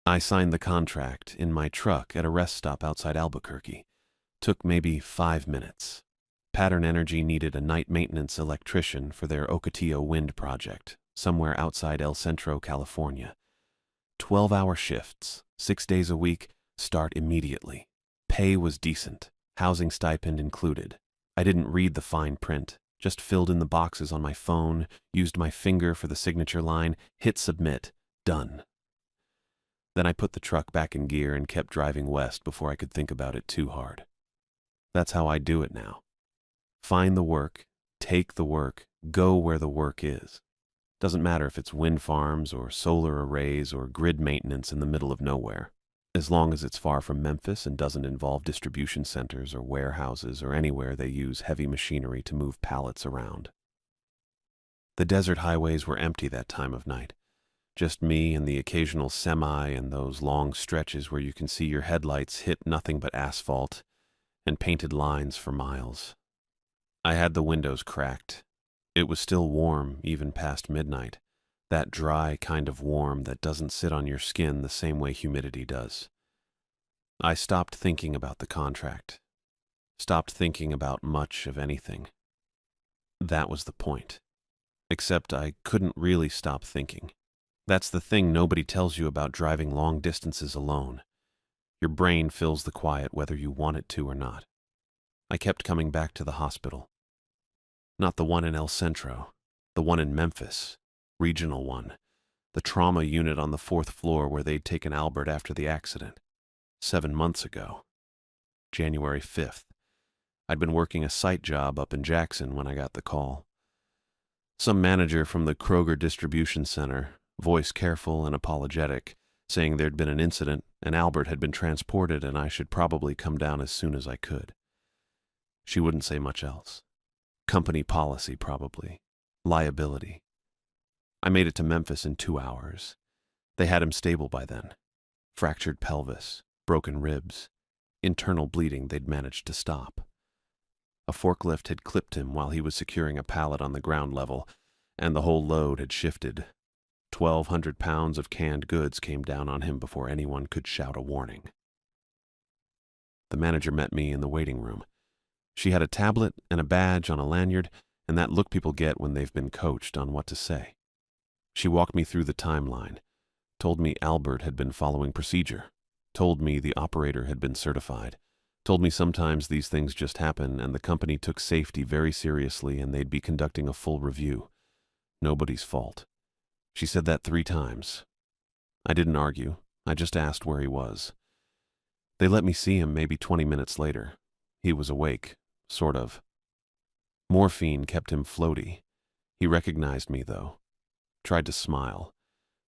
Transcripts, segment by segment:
I signed the contract in my truck at a rest stop outside Albuquerque. Took maybe 5 minutes. Pattern Energy needed a night maintenance electrician for their Ocotillo wind project, somewhere outside El Centro, California. 12-hour shifts, 6 days a week, start immediately. Pay was decent, housing stipend included. I didn't read the fine print, just filled in the boxes on my phone, used my finger for the signature line, hit submit, done. Then I put the truck back in gear and kept driving west before I could think about it too hard. That's how I do it now. Find the work, take the work, go where the work is. Doesn't matter if it's wind farms or solar arrays or grid maintenance in the middle of nowhere, as long as it's far from Memphis and doesn't involve distribution centers or warehouses or anywhere they use heavy machinery to move pallets around. The desert highways were empty that time of night. Just me and the occasional semi and those long stretches where you can see your headlights hit nothing but asphalt and painted lines for miles. I had the windows cracked. It was still warm even past midnight, that dry kind of warm that doesn't sit on your skin the same way humidity does. I stopped thinking about the contract, stopped thinking about much of anything. That was the point. Except I couldn't really stop thinking. That's the thing nobody tells you about driving long distances alone. Your brain fills the quiet whether you want it to or not. I kept coming back to the hospital. Not the one in El Centro, the one in Memphis, regional one, the trauma unit on the 4th floor where they'd taken Albert after the accident. 7 months ago. January 5th. I'd been working a site job up in Jackson when I got the call. Some manager from the Kroger distribution center, voice careful and apologetic, saying there'd been an incident and Albert had been transported and I should probably come down as soon as I could. She wouldn't say much else. Company policy, probably. Liability. I made it to Memphis in 2 hours. They had him stable by then. Fractured pelvis, broken ribs, internal bleeding they'd managed to stop. A forklift had clipped him while he was securing a pallet on the ground level, and the whole load had shifted. 1,200 pounds of canned goods came down on him before anyone could shout a warning. The manager met me in the waiting room. She had a tablet and a badge on a lanyard, and that look people get when they've been coached on what to say. She walked me through the timeline, told me Albert had been following procedure, told me the operator had been certified, told me sometimes these things just happen and the company took safety very seriously and they'd be conducting a full review. Nobody's fault. She said that 3 times. I didn't argue. I just asked where he was. They let me see him maybe 20 minutes later. He was awake, sort of. Morphine kept him floaty. He recognized me, though. Tried to smile.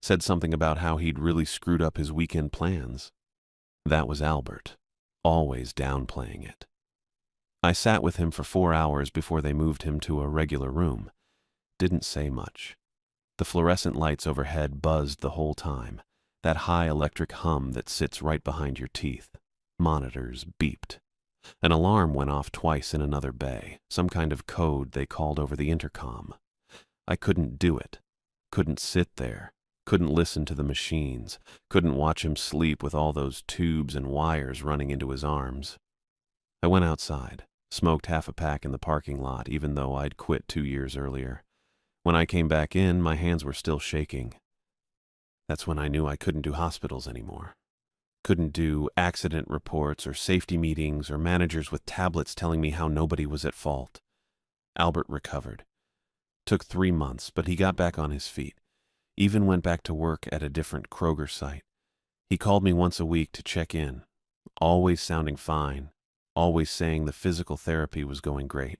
Said something about how he'd really screwed up his weekend plans. That was Albert, always downplaying it. I sat with him for 4 hours before they moved him to a regular room. Didn't say much. The fluorescent lights overhead buzzed the whole time, that high electric hum that sits right behind your teeth. Monitors beeped. An alarm went off twice in another bay, some kind of code they called over the intercom. I couldn't do it. Couldn't sit there. Couldn't listen to the machines. Couldn't watch him sleep with all those tubes and wires running into his arms. I went outside, smoked half a pack in the parking lot, even though I'd quit 2 years earlier. When I came back in, my hands were still shaking. That's when I knew I couldn't do hospitals anymore. Couldn't do accident reports or safety meetings or managers with tablets telling me how nobody was at fault. Albert recovered. Took 3 months, but he got back on his feet. Even went back to work at a different Kroger site. He called me once a week to check in, always sounding fine, always saying the physical therapy was going great.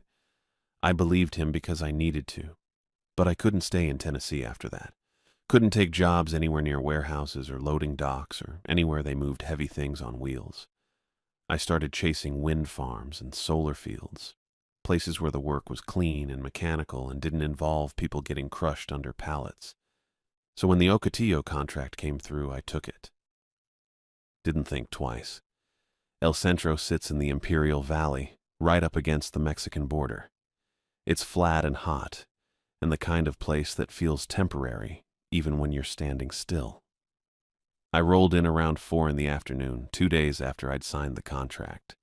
I believed him because I needed to, but I couldn't stay in Tennessee after that. Couldn't take jobs anywhere near warehouses or loading docks or anywhere they moved heavy things on wheels. I started chasing wind farms and solar fields, places where the work was clean and mechanical and didn't involve people getting crushed under pallets. So when the Ocotillo contract came through, I took it. Didn't think twice. El Centro sits in the Imperial Valley, right up against the Mexican border. It's flat and hot, and the kind of place that feels temporary, even when you're standing still. I rolled in around 4 in the afternoon, 2 days after I'd signed the contract.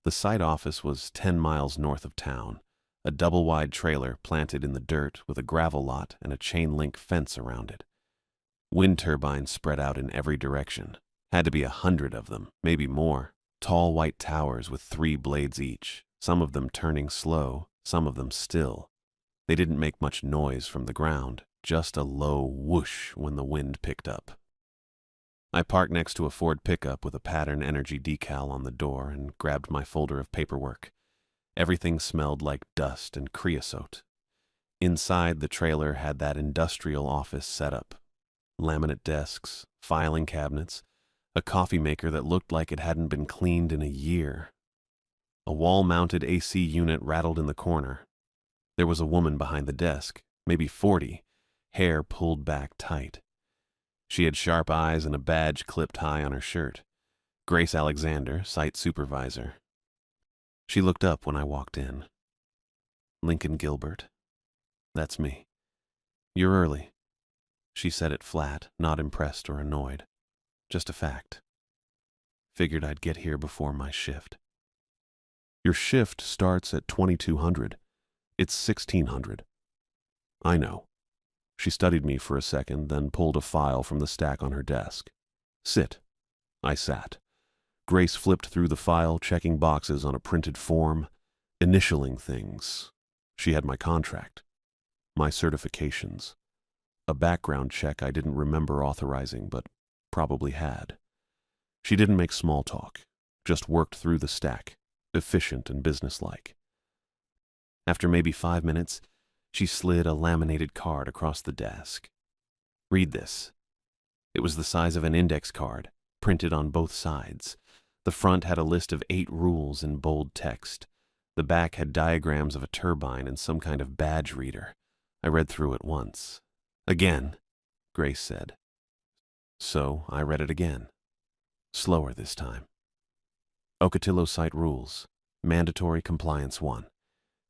The site office was 10 miles north of town, a double-wide trailer planted in the dirt with a gravel lot and a chain-link fence around it. Wind turbines spread out in every direction. Had to be 100 of them, maybe more. Tall white towers with 3 blades each, some of them turning slow, some of them still. They didn't make much noise from the ground, just a low whoosh when the wind picked up. I parked next to a Ford pickup with a Pattern Energy decal on the door and grabbed my folder of paperwork. Everything smelled like dust and creosote. Inside, the trailer had that industrial office setup. Laminate desks, filing cabinets, a coffee maker that looked like it hadn't been cleaned in a year. A wall-mounted AC unit rattled in the corner. There was a woman behind the desk, maybe 40, hair pulled back tight. She had sharp eyes and a badge clipped high on her shirt. Grace Alexander, site supervisor. She looked up when I walked in. Lincoln Gilbert. That's me. You're early. She said it flat, not impressed or annoyed. Just a fact. Figured I'd get here before my shift. Your shift starts at 2200. It's 1600. I know. She studied me for a second, then pulled a file from the stack on her desk. Sit. I sat. Grace flipped through the file, checking boxes on a printed form, initialing things. She had my contract, my certifications, a background check I didn't remember authorizing, but probably had. She didn't make small talk, just worked through the stack, efficient and businesslike. After maybe 5 minutes, she slid a laminated card across the desk. Read this. It was the size of an index card, printed on both sides. The front had a list of 8 rules in bold text. The back had diagrams of a turbine and some kind of badge reader. I read through it once. Again, Grace said. So I read it again. Slower this time. Ocotillo Site Rules. Mandatory Compliance 1.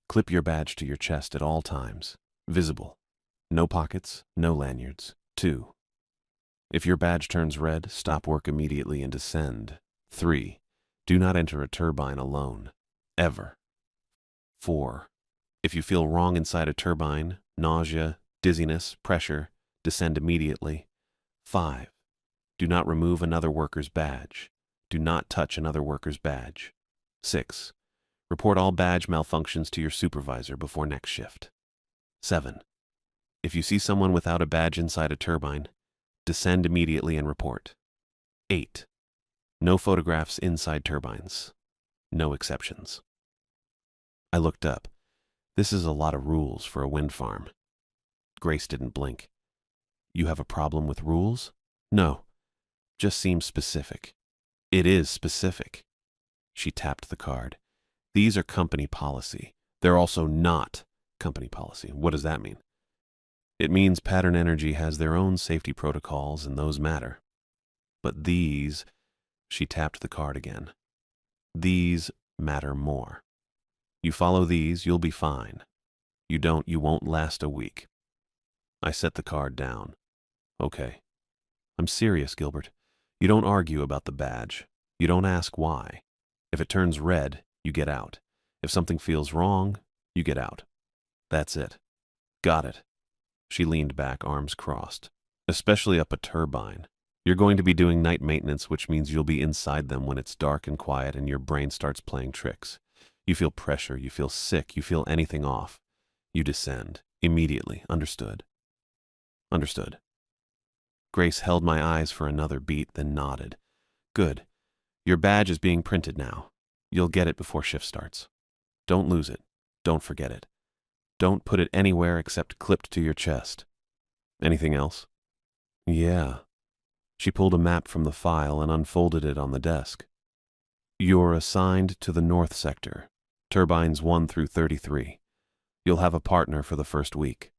Clip your badge to your chest at all times. Visible. No pockets, no lanyards. 2. If your badge turns red, stop work immediately and descend. 3. Do not enter a turbine alone. Ever. 4. If you feel wrong inside a turbine, nausea, dizziness, pressure, descend immediately. 5. Do not remove another worker's badge. Do not touch another worker's badge. 6. Report all badge malfunctions to your supervisor before next shift. 7. If you see someone without a badge inside a turbine, descend immediately and report. 8. No photographs inside turbines. No exceptions. I looked up. This is a lot of rules for a wind farm. Grace didn't blink. You have a problem with rules? No. Just seems specific. It is specific. She tapped the card. These are company policy. They're also not company policy. What does that mean? It means Pattern Energy has their own safety protocols and those matter. But these, she tapped the card again. These matter more. You follow these, you'll be fine. You don't, you won't last a week. I set the card down. Okay. I'm serious, Gilbert. You don't argue about the badge. You don't ask why. If it turns red, you get out. If something feels wrong, you get out. That's it. Got it. She leaned back, arms crossed. Especially up a turbine. You're going to be doing night maintenance, which means you'll be inside them when it's dark and quiet and your brain starts playing tricks. You feel pressure, you feel sick, you feel anything off. You descend. Immediately. Understood? Understood. Grace held my eyes for another beat, then nodded. Good. Your badge is being printed now. You'll get it before shift starts. Don't lose it. Don't forget it. Don't put it anywhere except clipped to your chest. Anything else? Yeah. She pulled a map from the file and unfolded it on the desk. You're assigned to the North Sector, turbines 1 through 33. You'll have a partner for the first week.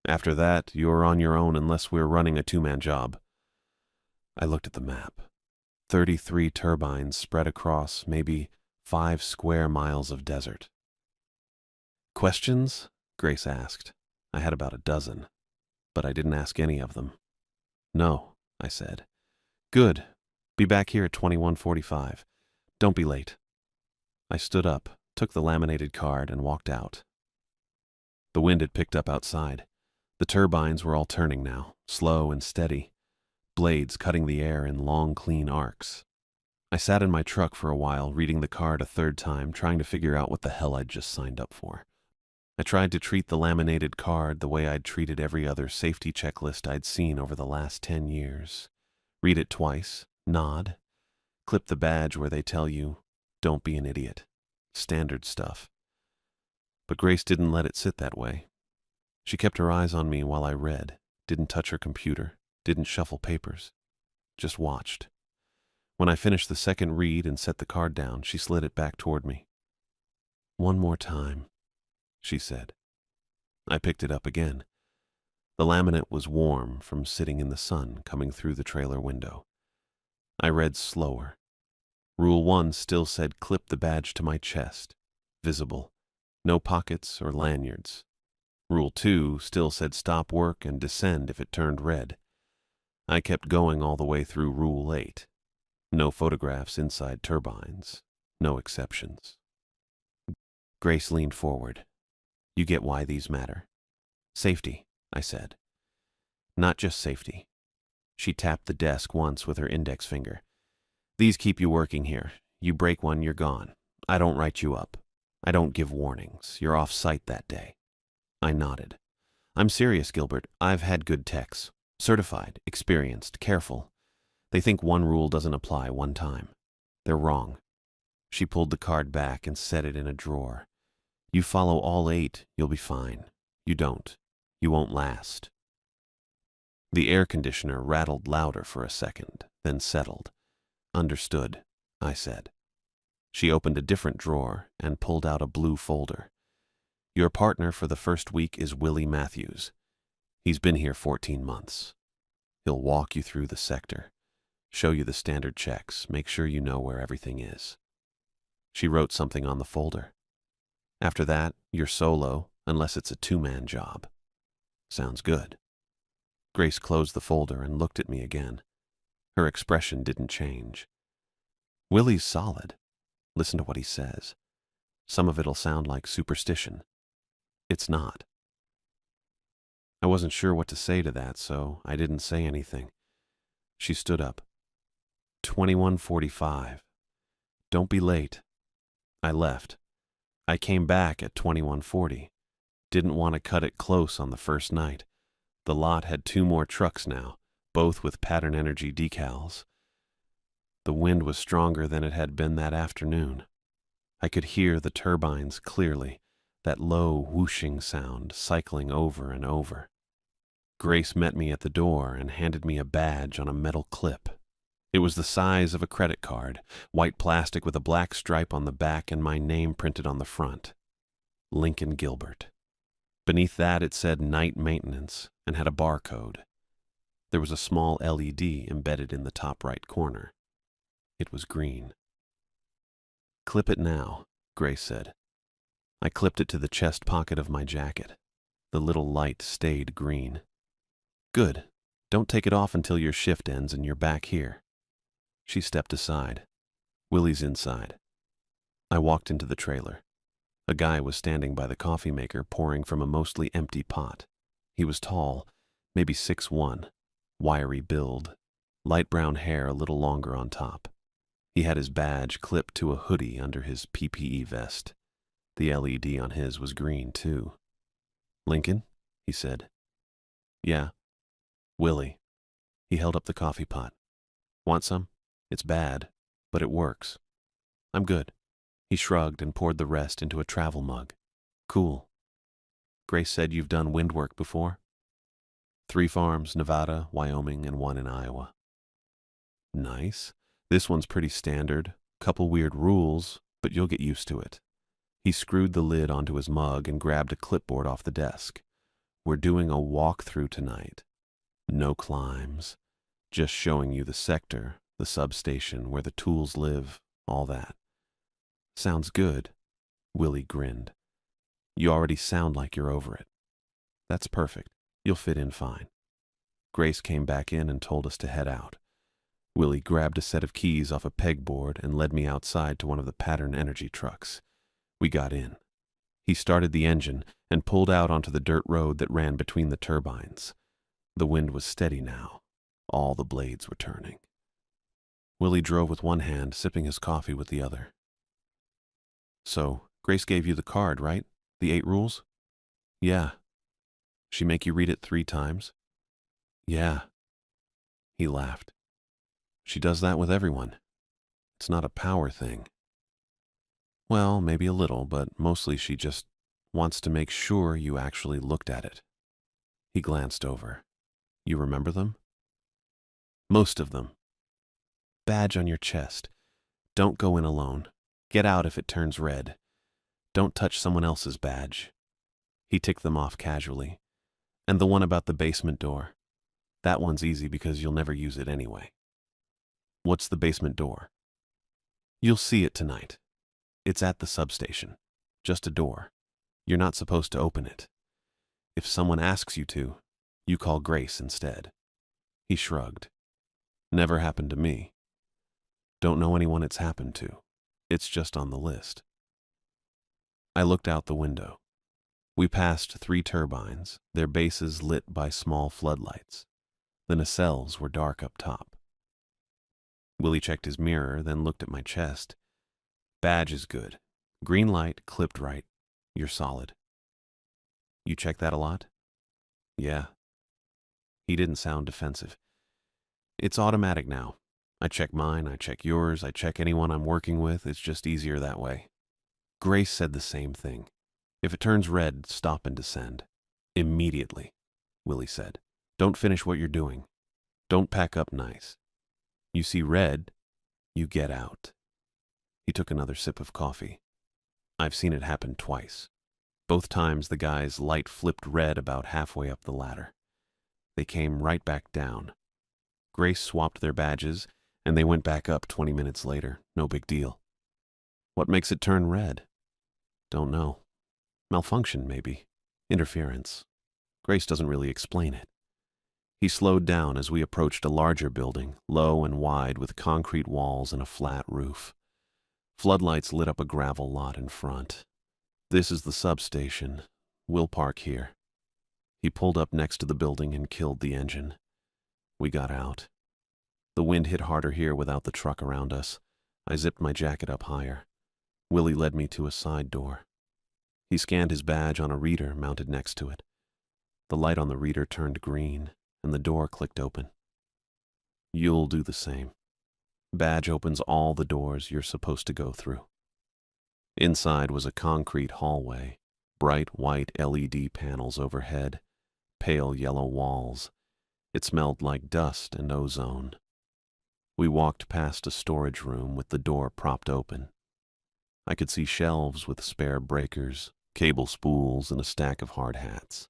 After that, you're on your own unless we're running a 2-man job. I looked at the map. 33 turbines spread across maybe 5 square miles of desert. Questions? Grace asked. I had about a dozen, but I didn't ask any of them. No, I said. Good. Be back here at 21:45. Don't be late. I stood up, took the laminated card, and walked out. The wind had picked up outside. The turbines were all turning now, slow and steady, blades cutting the air in long, clean arcs. I sat in my truck for a while, reading the card a third time, trying to figure out what the hell I'd just signed up for. I tried to treat the laminated card the way I'd treated every other safety checklist I'd seen over the last 10 years. Read it twice, nod, clip the badge where they tell you, don't be an idiot. Standard stuff. But Grace didn't let it sit that way. She kept her eyes on me while I read, didn't touch her computer, didn't shuffle papers, just watched. When I finished the second read and set the card down, she slid it back toward me. One more time, she said. I picked it up again. The laminate was warm from sitting in the sun coming through the trailer window. I read slower. Rule 1 still said clip the badge to my chest, visible, no pockets or lanyards. Rule 2 still said stop work and descend if it turned red. I kept going all the way through Rule 8. No photographs inside turbines, no exceptions. Grace leaned forward. You get why these matter. Safety, I said. Not just safety. She tapped the desk once with her index finger. These keep you working here. You break one, you're gone. I don't write you up. I don't give warnings. You're off site that day. I nodded. I'm serious, Gilbert. I've had good techs. Certified, experienced, careful. They think one rule doesn't apply one time. They're wrong. She pulled the card back and set it in a drawer. You follow all 8, you'll be fine. You don't. You won't last. The air conditioner rattled louder for a second, then settled. Understood, I said. She opened a different drawer and pulled out a blue folder. Your partner for the first week is Willie Matthews. He's been here 14 months. He'll walk you through the sector, show you the standard checks, make sure you know where everything is. She wrote something on the folder. After that, you're solo, unless it's a 2-man job. Sounds good. Grace closed the folder and looked at me again. Her expression didn't change. Willie's solid. Listen to what he says. Some of it'll sound like superstition. It's not. I wasn't sure what to say to that, so I didn't say anything. She stood up. 21:45. Don't be late. I left. I came back at 21:40. Didn't want to cut it close on the first night. The lot had 2 more trucks now, both with Pattern Energy decals. The wind was stronger than it had been that afternoon. I could hear the turbines clearly, that low whooshing sound cycling over and over. Grace met me at the door and handed me a badge on a metal clip. It was the size of a credit card, white plastic with a black stripe on the back and my name printed on the front. Lincoln Gilbert. Beneath that it said night maintenance and had a barcode. There was a small LED embedded in the top right corner. It was green. Clip it now, Grace said. I clipped it to the chest pocket of my jacket. The little light stayed green. Good. Don't take it off until your shift ends and you're back here. She stepped aside. Willie's inside. I walked into the trailer. A guy was standing by the coffee maker pouring from a mostly empty pot. He was tall, maybe 6'1", wiry build, light brown hair a little longer on top. He had his badge clipped to a hoodie under his PPE vest. The LED on his was green, too. Lincoln? He said. Yeah. Willie. He held up the coffee pot. Want some? It's bad, but it works. I'm good. He shrugged and poured the rest into a travel mug. Cool. Grace said you've done wind work before? 3 farms, Nevada, Wyoming, and 1 in Iowa. Nice. This one's pretty standard. Couple weird rules, but you'll get used to it. He screwed the lid onto his mug and grabbed a clipboard off the desk. We're doing a walkthrough tonight. No climbs. Just showing you the sector, the substation, where the tools live, all that. Sounds good. Willie grinned. You already sound like you're over it. That's perfect. You'll fit in fine. Grace came back in and told us to head out. Willie grabbed a set of keys off a pegboard and led me outside to one of the Pattern Energy trucks. We got in. He started the engine and pulled out onto the dirt road that ran between the turbines. The wind was steady now. All the blades were turning. Willie drove with one hand, sipping his coffee with the other. "So, Grace gave you the card, right? The 8 rules?" "Yeah." "She make you read it 3 times?" "Yeah." He laughed. "She does that with everyone. It's not a power thing." "Well, maybe a little, but mostly she just wants to make sure you actually looked at it." He glanced over. "You remember them?" "Most of them. Badge on your chest. Don't go in alone. Get out if it turns red. Don't touch someone else's badge." He ticked them off casually. "And the one about the basement door. That one's easy because you'll never use it anyway." "What's the basement door?" "You'll see it tonight. It's at the substation. Just a door. You're not supposed to open it. If someone asks you to, you call Grace instead." He shrugged. "Never happened to me. Don't know anyone it's happened to. It's just on the list." I looked out the window. We passed 3 turbines, their bases lit by small floodlights. The nacelles were dark up top. Willie checked his mirror, then looked at my chest. "Badge is good. Green light, clipped right. You're solid." "You check that a lot?" "Yeah." He didn't sound defensive. "It's automatic now. I check mine, I check yours, I check anyone I'm working with. It's just easier that way." Grace said the same thing. "If it turns red, stop and descend. Immediately," Willie said. "Don't finish what you're doing. Don't pack up nice. You see red, you get out." He took another sip of coffee. "I've seen it happen twice. Both times the guy's light flipped red about halfway up the ladder. They came right back down. Grace swapped their badges, and they went back up 20 minutes later. No big deal." "What makes it turn red?" "Don't know. Malfunction, maybe. Interference. Grace doesn't really explain it." He slowed down as we approached a larger building, low and wide with concrete walls and a flat roof. Floodlights lit up a gravel lot in front. "This is the substation. We'll park here." He pulled up next to the building and killed the engine. We got out. The wind hit harder here without the truck around us. I zipped my jacket up higher. Willie led me to a side door. He scanned his badge on a reader mounted next to it. The light on the reader turned green, and the door clicked open. "You'll do the same. Badge opens all the doors you're supposed to go through." Inside was a concrete hallway, bright white LED panels overhead, pale yellow walls. It smelled like dust and ozone. We walked past a storage room with the door propped open. I could see shelves with spare breakers, cable spools, and a stack of hard hats.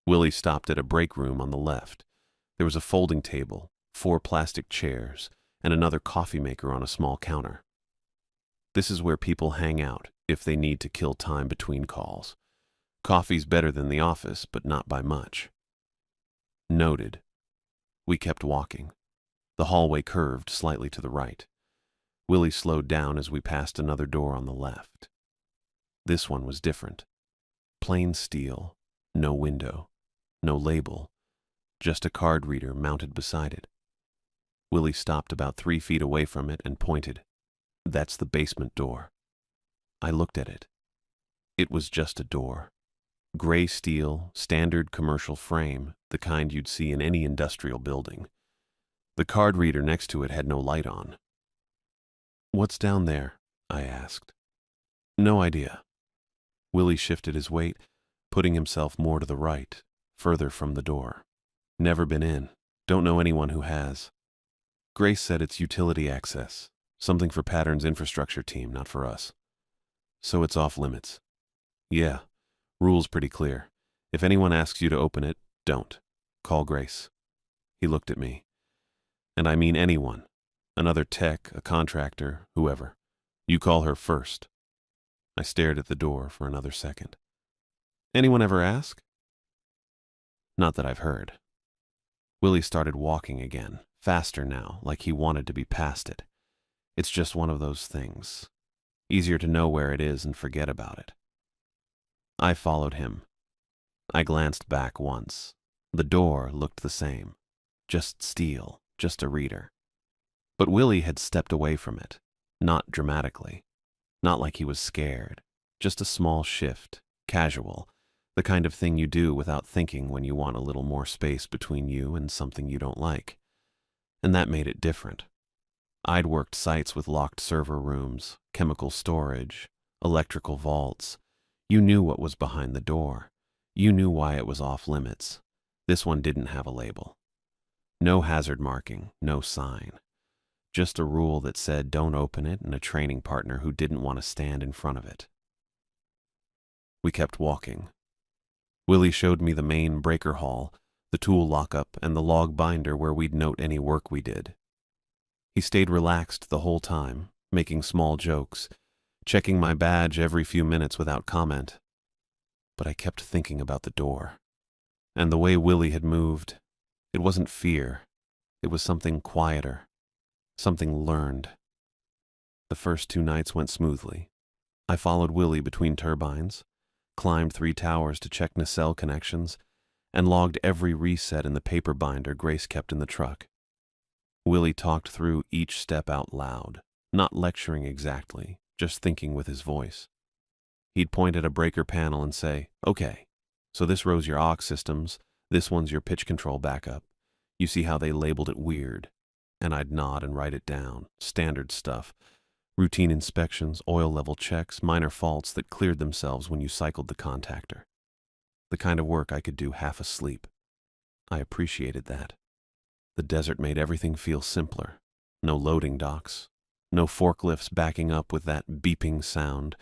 Willie stopped at a break room on the left. There was a folding table, 4 plastic chairs, and another coffee maker on a small counter. "This is where people hang out if they need to kill time between calls. Coffee's better than the office, but not by much." Noted. We kept walking. The hallway curved slightly to the right. Willie slowed down as we passed another door on the left. This one was different. Plain steel, no window, no label, just a card reader mounted beside it. Willie stopped about 3 feet away from it and pointed. "That's the basement door." I looked at it. It was just a door. Gray steel, standard commercial frame, the kind you'd see in any industrial building. The card reader next to it had no light on. "What's down there?" I asked. "No idea." Willie shifted his weight, putting himself more to the right, further from the door. "Never been in. Don't know anyone who has. Grace said it's utility access, something for Pattern's infrastructure team, not for us. So it's off limits." "Yeah, rule's pretty clear. If anyone asks you to open it, don't. Call Grace." He looked at me. "And I mean anyone. Another tech, a contractor, whoever. You call her first." I stared at the door for another second. "Anyone ever ask?" "Not that I've heard." Willie started walking again, faster now, like he wanted to be past it. It's just one of those things. Easier to know where it is and forget about it. I followed him. I glanced back once. The door looked the same. Just steel, just a reader. But Willie had stepped away from it. Not dramatically. Not like he was scared. Just a small shift, casual, the kind of thing you do without thinking when you want a little more space between you and something you don't like. And that made it different. I'd worked sites with locked server rooms, chemical storage, electrical vaults. You knew what was behind the door. You knew why it was off limits. This one didn't have a label. No hazard marking, no sign. Just a rule that said don't open it and a training partner who didn't want to stand in front of it. We kept walking. Willie showed me the main breaker hall, the tool lockup, and the log binder where we'd note any work we did. He stayed relaxed the whole time, making small jokes, checking my badge every few minutes without comment. But I kept thinking about the door. And the way Willie had moved, it wasn't fear. It was something quieter, something learned. The first 2 nights went smoothly. I followed Willie between turbines, climbed 3 towers to check nacelle connections, and logged every reset in the paper binder Grace kept in the truck. Willie talked through each step out loud, not lecturing exactly, just thinking with his voice. He'd point at a breaker panel and say, "Okay, so this row's your aux systems, this one's your pitch control backup. You see how they labeled it weird?" And I'd nod and write it down, standard stuff. Routine inspections, oil level checks, minor faults that cleared themselves when you cycled the contactor. The kind of work I could do half asleep. I appreciated that. The desert made everything feel simpler. No loading docks. No forklifts backing up with that beeping sound.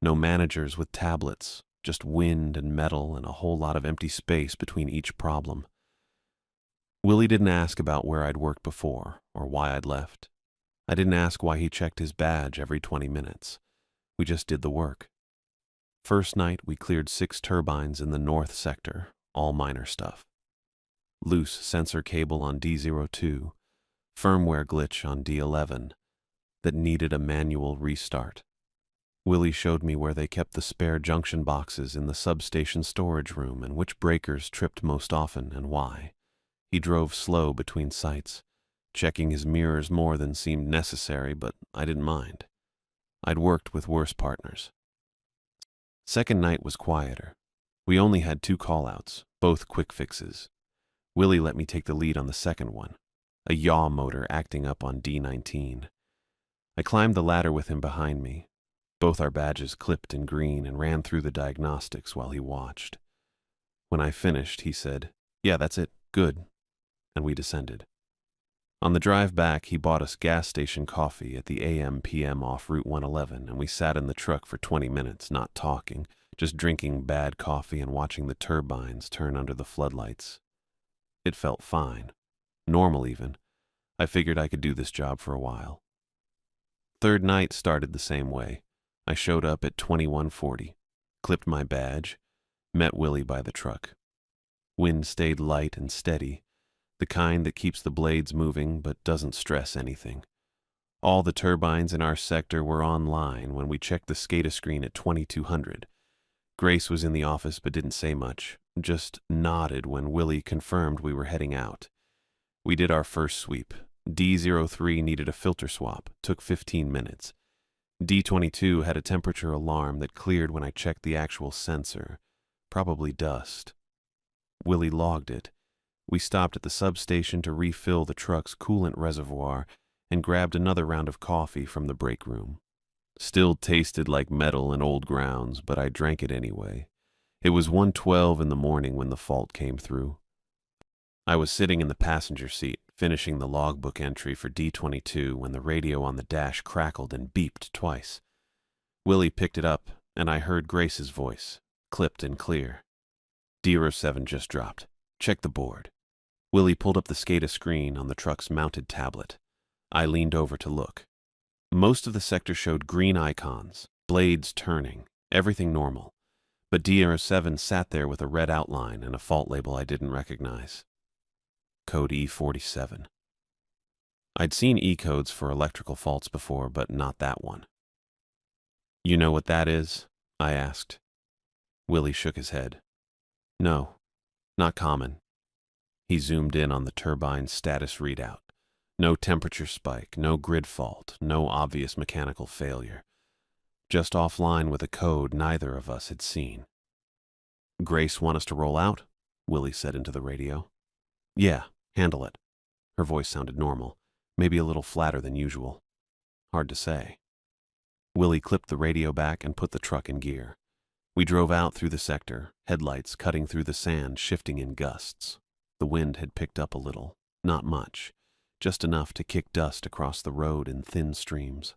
No managers with tablets. Just wind and metal and a whole lot of empty space between each problem. Willie didn't ask about where I'd worked before or why I'd left. I didn't ask why he checked his badge every 20 minutes. We just did the work. First night, we cleared 6 turbines in the north sector, all minor stuff. Loose sensor cable on D02, firmware glitch on D11 that needed a manual restart. Willie showed me where they kept the spare junction boxes in the substation storage room and which breakers tripped most often and why. He drove slow between sites, checking his mirrors more than seemed necessary, but I didn't mind. I'd worked with worse partners. Second night was quieter. We only had 2 call-outs, both quick fixes. Willie let me take the lead on the second one, a yaw motor acting up on D19. I climbed the ladder with him behind me, both our badges clipped in green, and ran through the diagnostics while he watched. When I finished, he said, "Yeah, that's it, good," and we descended. On the drive back, he bought us gas station coffee at the AM/PM off Route 111, and we sat in the truck for 20 minutes, not talking, just drinking bad coffee and watching the turbines turn under the floodlights. It felt fine. Normal, even. I figured I could do this job for a while. Third night started the same way. I showed up at 2140, clipped my badge, met Willie by the truck. Wind stayed light and steady, the kind that keeps the blades moving but doesn't stress anything. All the turbines in our sector were online when we checked the SCADA screen at 2200. Grace was in the office but didn't say much, just nodded when Willie confirmed we were heading out. We did our first sweep. D03 needed a filter swap, took 15 minutes. D22 had a temperature alarm that cleared when I checked the actual sensor, probably dust. Willie logged it. We stopped at the substation to refill the truck's coolant reservoir and grabbed another round of coffee from the break room. Still tasted like metal and old grounds, but I drank it anyway. It was 1:12 in the morning when the fault came through. I was sitting in the passenger seat, finishing the logbook entry for D22 when the radio on the dash crackled and beeped twice. Willie picked it up, and I heard Grace's voice, clipped and clear. D07 just dropped. Check the board. Willie pulled up the SCADA screen on the truck's mounted tablet. I leaned over to look. Most of the sector showed green icons, blades turning, everything normal. But D07 sat there with a red outline and a fault label I didn't recognize. code E47. I'd seen E-codes for electrical faults before, but not that one. You know what that is? I asked. Willie shook his head. No, not common. He zoomed in on the turbine's status readout. No temperature spike, no grid fault, no obvious mechanical failure. Just offline with a code neither of us had seen. Grace want us to roll out? Willie said into the radio. Yeah, handle it. Her voice sounded normal, maybe a little flatter than usual. Hard to say. Willie clipped the radio back and put the truck in gear. We drove out through the sector, headlights cutting through the sand, shifting in gusts. The wind had picked up a little, not much, just enough to kick dust across the road in thin streams.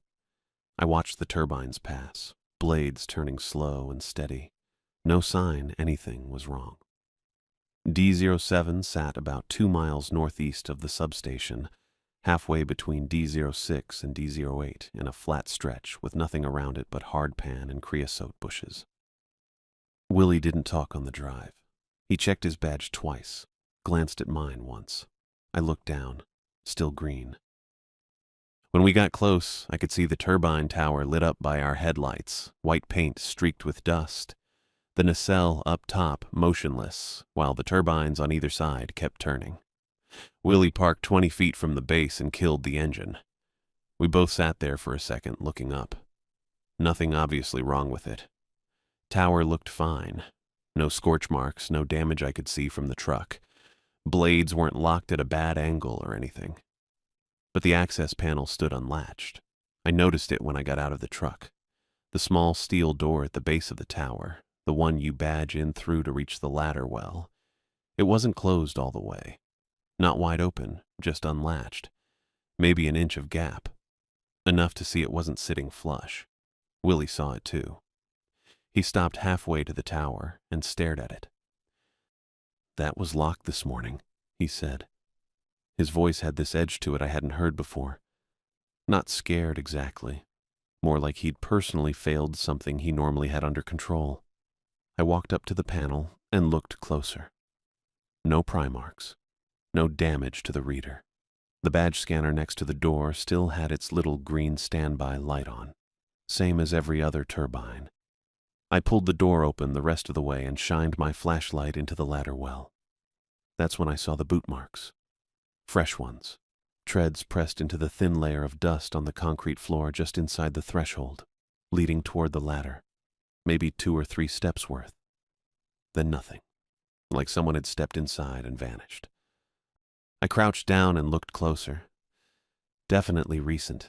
I watched the turbines pass, blades turning slow and steady. No sign anything was wrong. D07 sat about 2 miles northeast of the substation, halfway between D06 and D08 in a flat stretch with nothing around it but hardpan and creosote bushes. Willie didn't talk on the drive. He checked his badge twice, glanced at mine once. I looked down, still green. When we got close, I could see the turbine tower lit up by our headlights, white paint streaked with dust. The nacelle up top motionless, while the turbines on either side kept turning. Willie parked 20 feet from the base and killed the engine. We both sat there for a second, looking up. Nothing obviously wrong with it. Tower looked fine. No scorch marks, no damage I could see from the truck. Blades weren't locked at a bad angle or anything. But the access panel stood unlatched. I noticed it when I got out of the truck. The small steel door at the base of the tower, the one you badge in through to reach the ladder well. It wasn't closed all the way. Not wide open, just unlatched. Maybe an inch of gap. Enough to see it wasn't sitting flush. Willie saw it too. He stopped halfway to the tower and stared at it. That was locked this morning, he said. His voice had this edge to it I hadn't heard before. Not scared exactly. More like he'd personally failed something he normally had under control. I walked up to the panel and looked closer. No pry marks. No damage to the reader. The badge scanner next to the door still had its little green standby light on. Same as every other turbine. I pulled the door open the rest of the way and shined my flashlight into the ladder well. That's when I saw the boot marks. Fresh ones. Treads pressed into the thin layer of dust on the concrete floor just inside the threshold, leading toward the ladder. Maybe 2 or 3 steps worth. Then nothing. Like someone had stepped inside and vanished. I crouched down and looked closer. Definitely recent.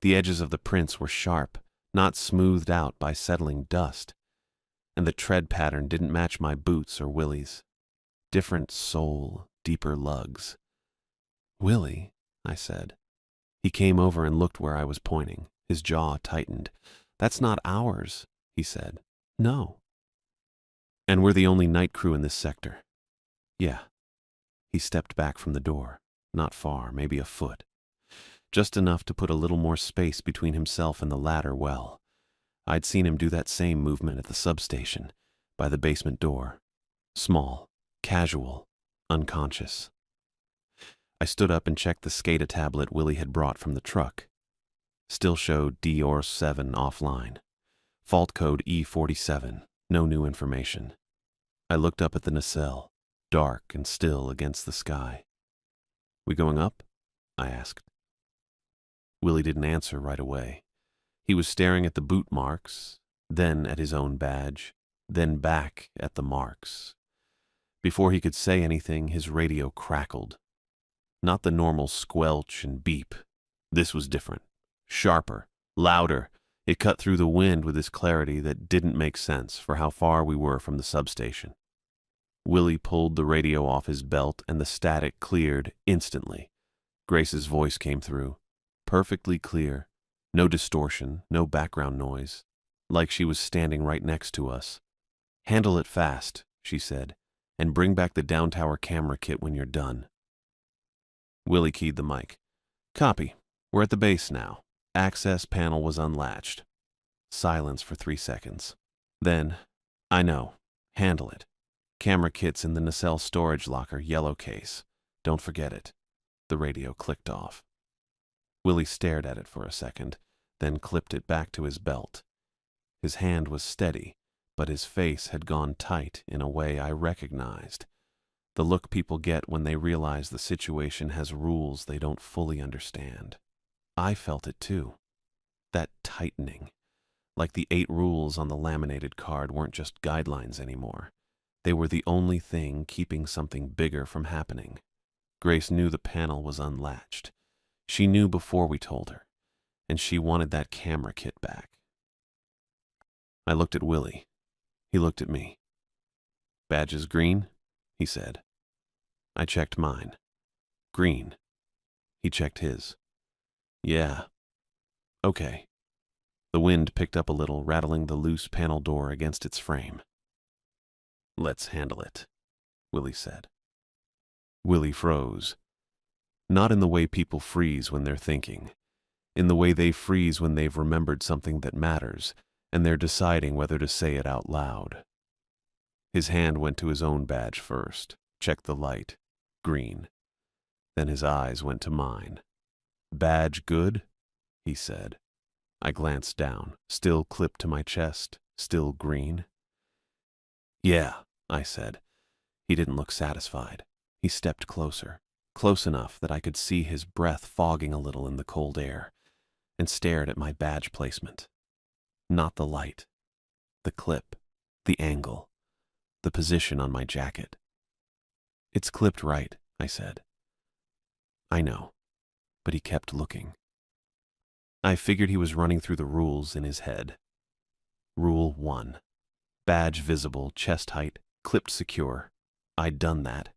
The edges of the prints were sharp, not smoothed out by settling dust, and the tread pattern didn't match my boots or Willie's. Different sole, deeper lugs. Willie, I said. He came over and looked where I was pointing. His jaw tightened. That's not ours, he said. No. And we're the only night crew in this sector. Yeah. He stepped back from the door. Not far, maybe a foot. Just enough to put a little more space between himself and the ladder well. I'd seen him do that same movement at the substation, by the basement door. Small, casual, unconscious. I stood up and checked the SCADA tablet Willie had brought from the truck. Still showed D07 offline. Fault code E47, no new information. I looked up at the nacelle, dark and still against the sky. We going up? I asked. Willie didn't answer right away. He was staring at the boot marks, then at his own badge, then back at the marks. Before he could say anything, his radio crackled. Not the normal squelch and beep. This was different. Sharper, louder. It cut through the wind with this clarity that didn't make sense for how far we were from the substation. Willie pulled the radio off his belt and the static cleared instantly. Grace's voice came through. Perfectly clear. No distortion, no background noise. Like she was standing right next to us. Handle it fast, she said, and bring back the down tower camera kit when you're done. Willie keyed the mic. Copy. We're at the base now. Access panel was unlatched. Silence for 3 seconds. Then, I know. Handle it. Camera kit's in the nacelle storage locker, yellow case. Don't forget it. The radio clicked off. Willie stared at it for a second, then clipped it back to his belt. His hand was steady, but his face had gone tight in a way I recognized. The look people get when they realize the situation has rules they don't fully understand. I felt it too. That tightening. Like the 8 rules on the laminated card weren't just guidelines anymore. They were the only thing keeping something bigger from happening. Grace knew the panel was unlatched. She knew before we told her, and she wanted that camera kit back. I looked at Willie. He looked at me. "Badges green?" he said. I checked mine. "Green." He checked his. "Yeah. Okay." The wind picked up a little, rattling the loose panel door against its frame. "Let's handle it," Willie said. Willie froze. Not in the way people freeze when they're thinking. In the way they freeze when they've remembered something that matters, and they're deciding whether to say it out loud. His hand went to his own badge first, checked the light. Green. Then his eyes went to mine. "Badge good?" he said. I glanced down, still clipped to my chest, still green. "Yeah," I said. He didn't look satisfied. He stepped closer, close enough that I could see his breath fogging a little in the cold air, and stared at my badge placement. Not the light, the clip, the angle, the position on my jacket. "It's clipped right," I said. "I know," but he kept looking. I figured he was running through the rules in his head. Rule 1. Badge visible, chest height, clipped secure. I'd done that.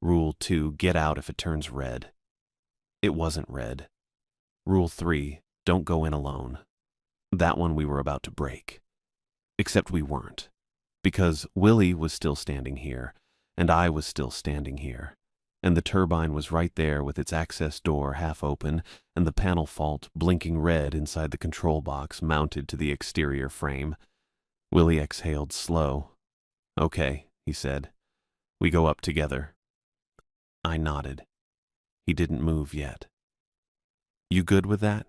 Rule 2. Get out if it turns red. It wasn't red. Rule 3. Don't go in alone. That one we were about to break. Except we weren't. Because Willie was still standing here, and I was still standing here, and the turbine was right there with its access door half open and the panel fault blinking red inside the control box mounted to the exterior frame. Willie exhaled slow. "Okay," he said. "We go up together." I nodded. He didn't move yet. "You good with that?"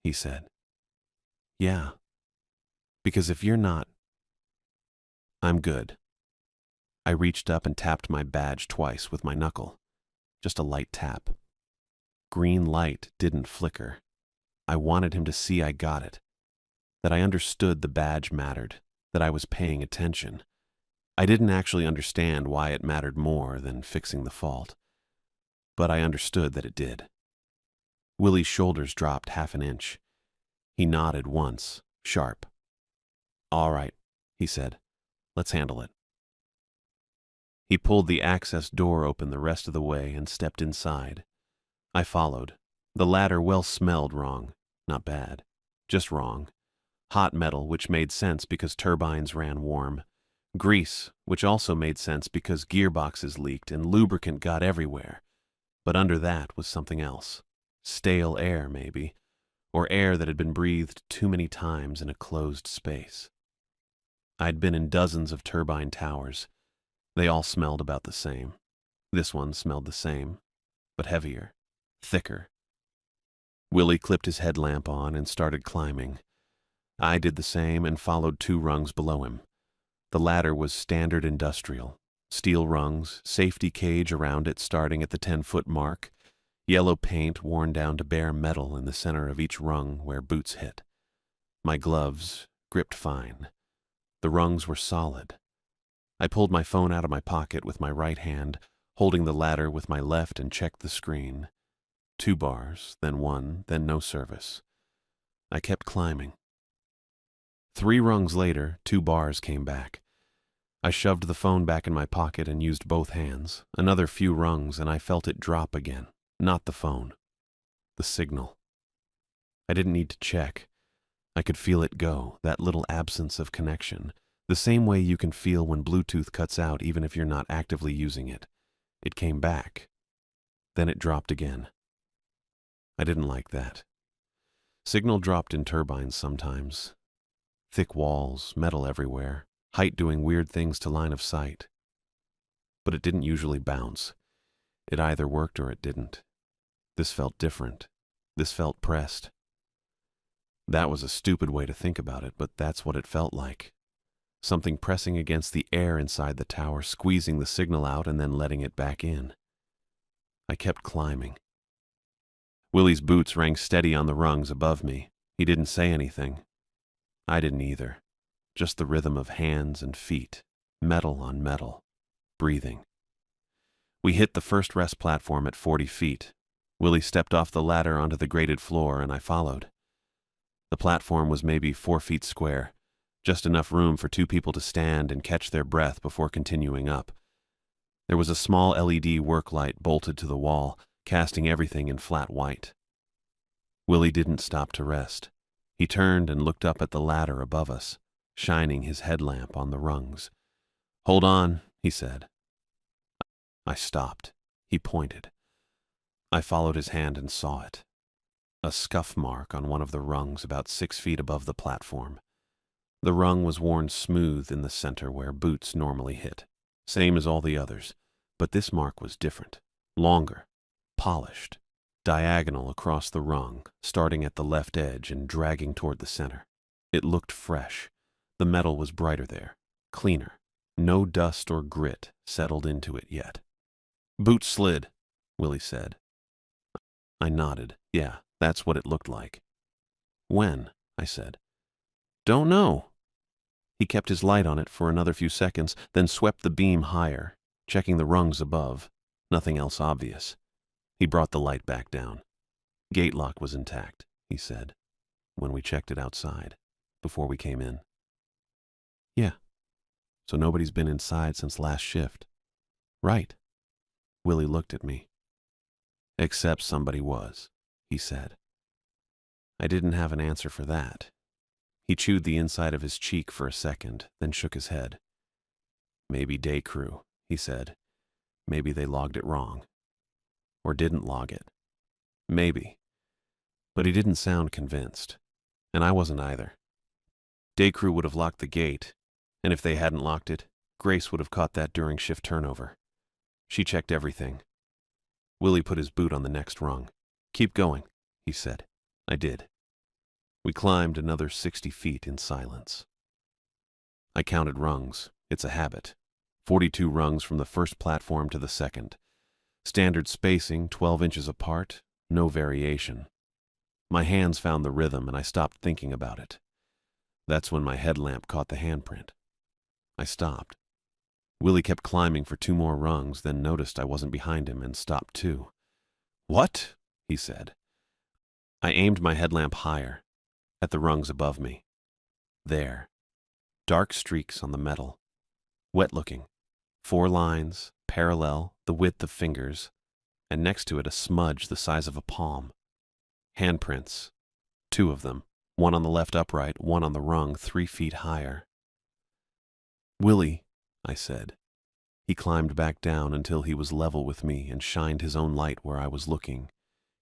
he said. "Yeah. Because if you're not, I'm good." I reached up and tapped my badge twice with my knuckle. Just a light tap. Green light didn't flicker. I wanted him to see I got it. That I understood the badge mattered. That I was paying attention. I didn't actually understand why it mattered more than fixing the fault. But I understood that it did. Willie's shoulders dropped half an inch. He nodded once, sharp. "All right," he said. "Let's handle it." He pulled the access door open the rest of the way and stepped inside. I followed. The ladder well smelled wrong. Not bad. Just wrong. Hot metal, which made sense because turbines ran warm. Grease, which also made sense because gearboxes leaked and lubricant got everywhere. But under that was something else. Stale air, maybe. Or air that had been breathed too many times in a closed space. I'd been in dozens of turbine towers. They all smelled about the same. This one smelled the same, but heavier, thicker. Willie clipped his headlamp on and started climbing. I did the same and followed 2 rungs below him. The ladder was standard industrial. Steel rungs, safety cage around it starting at the 10-foot mark, yellow paint worn down to bare metal in the center of each rung where boots hit. My gloves gripped fine. The rungs were solid. I pulled my phone out of my pocket with my right hand, holding the ladder with my left, and checked the screen. 2 bars, then 1, then no service. I kept climbing. 3 rungs later, 2 bars came back. I shoved the phone back in my pocket and used both hands. Another few rungs, and I felt it drop again. Not the phone. The signal. I didn't need to check. I could feel it go, that little absence of connection, the same way you can feel when Bluetooth cuts out even if you're not actively using it. It came back. Then it dropped again. I didn't like that. Signal dropped in turbines sometimes. Thick walls, metal everywhere, height doing weird things to line of sight. But it didn't usually bounce. It either worked or it didn't. This felt different. This felt pressed. That was a stupid way to think about it, but that's what it felt like. Something pressing against the air inside the tower, squeezing the signal out and then letting it back in. I kept climbing. Willie's boots rang steady on the rungs above me. He didn't say anything. I didn't either. Just the rhythm of hands and feet, metal on metal, breathing. We hit the first rest platform at 40 feet. Willie stepped off the ladder onto the grated floor, and I followed. The platform was maybe 4 feet square, just enough room for 2 people to stand and catch their breath before continuing up. There was a small LED work light bolted to the wall, casting everything in flat white. Willie didn't stop to rest. He turned and looked up at the ladder above us, shining his headlamp on the rungs. "Hold on," he said. I stopped. He pointed. I followed his hand and saw it. A scuff mark on one of the rungs about 6 feet above the platform. The rung was worn smooth in the center where boots normally hit, same as all the others, but this mark was different, longer, polished, diagonal across the rung, starting at the left edge and dragging toward the center. It looked fresh. The metal was brighter there, cleaner. No dust or grit settled into it yet. "Boot slid," Willie said. I nodded. Yeah, that's what it looked like. "When?" I said. "Don't know." He kept his light on it for another few seconds, then swept the beam higher, checking the rungs above. Nothing else obvious. He brought the light back down. "Gate lock was intact," he said, when we checked it outside, before we came in. "Yeah. So nobody's been inside since last shift." "Right." Willie looked at me. "Except somebody was," he said. I didn't have an answer for that. He chewed the inside of his cheek for a second, then shook his head. "Maybe day crew," he said. "Maybe they logged it wrong. Or didn't log it. Maybe." But he didn't sound convinced. And I wasn't either. Day crew would have locked the gate, and if they hadn't locked it, Grace would have caught that during shift turnover. She checked everything. Willie put his boot on the next rung. "Keep going," he said. I did. We climbed another 60 feet in silence. I counted rungs. It's a habit. 42 rungs from the first platform to the second. Standard spacing, 12 inches apart, no variation. My hands found the rhythm and I stopped thinking about it. That's when my headlamp caught the handprint. I stopped. Willie kept climbing for 2 more rungs, then noticed I wasn't behind him and stopped too. "What?" he said. I aimed my headlamp higher, at the rungs above me. There. Dark streaks on the metal. Wet looking. 4 lines, parallel, the width of fingers, and next to it a smudge the size of a palm. Handprints. 2 of them. One on the left upright, one on the rung 3 feet higher. "Willie," I said. He climbed back down until he was level with me and shined his own light where I was looking.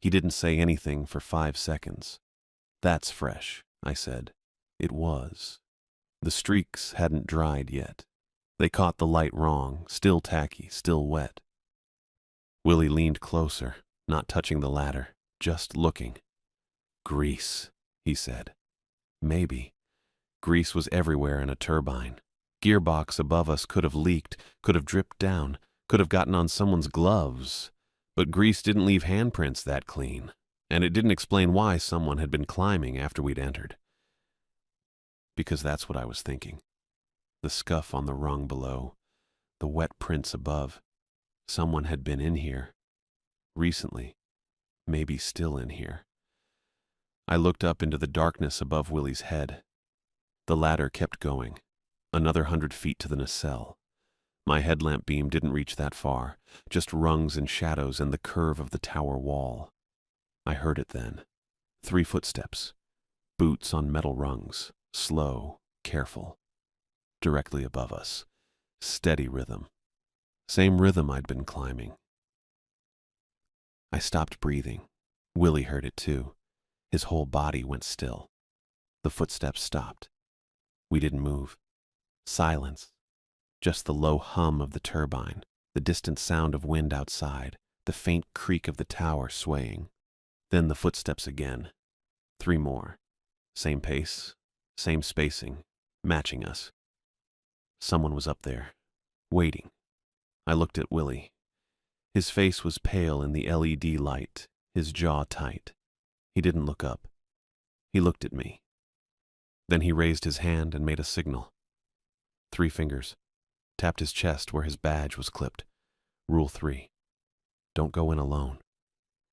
He didn't say anything for 5 seconds. "That's fresh," I said. It was. The streaks hadn't dried yet. They caught the light wrong, still tacky, still wet. Willie leaned closer, not touching the ladder, just looking. "Grease," he said. Maybe. Grease was everywhere in a turbine. Gearbox above us could have leaked, could have dripped down, could have gotten on someone's gloves. But grease didn't leave handprints that clean, and it didn't explain why someone had been climbing after we'd entered. Because that's what I was thinking. The scuff on the rung below, the wet prints above. Someone had been in here. Recently. Maybe still in here. I looked up into the darkness above Willie's head. The ladder kept going. Another 100 feet to the nacelle. My headlamp beam didn't reach that far, just rungs and shadows and the curve of the tower wall. I heard it then. 3 footsteps. Boots on metal rungs. Slow, careful. Directly above us. Steady rhythm. Same rhythm I'd been climbing. I stopped breathing. Willie heard it too. His whole body went still. The footsteps stopped. We didn't move. Silence. Just the low hum of the turbine, the distant sound of wind outside, the faint creak of the tower swaying. Then the footsteps again. 3 more. Same pace, same spacing, matching us. Someone was up there, waiting. I looked at Willie. His face was pale in the LED light, his jaw tight. He didn't look up. He looked at me. Then he raised his hand and made a signal. 3 fingers. Tapped his chest where his badge was clipped. Rule 3. Don't go in alone.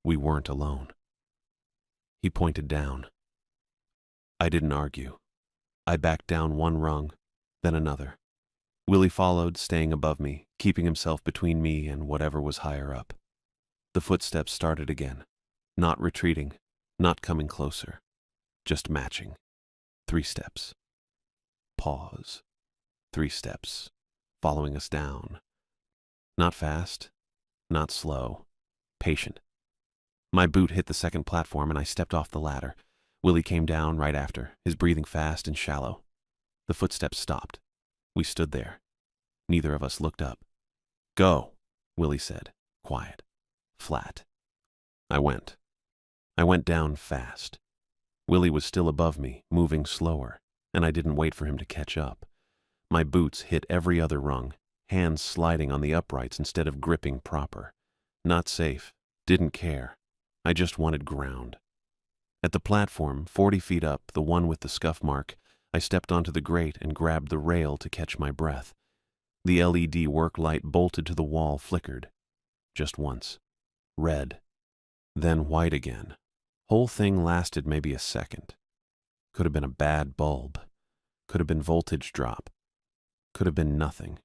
We weren't alone. He pointed down. I didn't argue. I backed down 1 rung, then another. Willie followed, staying above me, keeping himself between me and whatever was higher up. The footsteps started again, not retreating, not coming closer, just matching. 3 steps. Pause. 3 steps, following us down. Not fast, not slow, patient. My boot hit the second platform and I stepped off the ladder. Willie came down right after, his breathing fast and shallow. The footsteps stopped. We stood there. Neither of us looked up. Go, Willie said, quiet, flat. I went. I went down fast. Willie was still above me, moving slower, and I didn't wait for him to catch up. My boots hit every other rung, hands sliding on the uprights instead of gripping proper. Not safe, didn't care. I just wanted ground. At the platform, 40 feet up, the one with the scuff mark, I stepped onto the grate and grabbed the rail to catch my breath. The LED work light bolted to the wall flickered. Just once. Red. Then white again. Whole thing lasted maybe a second. Could have been a bad bulb. Could have been voltage drop. Could have been nothing.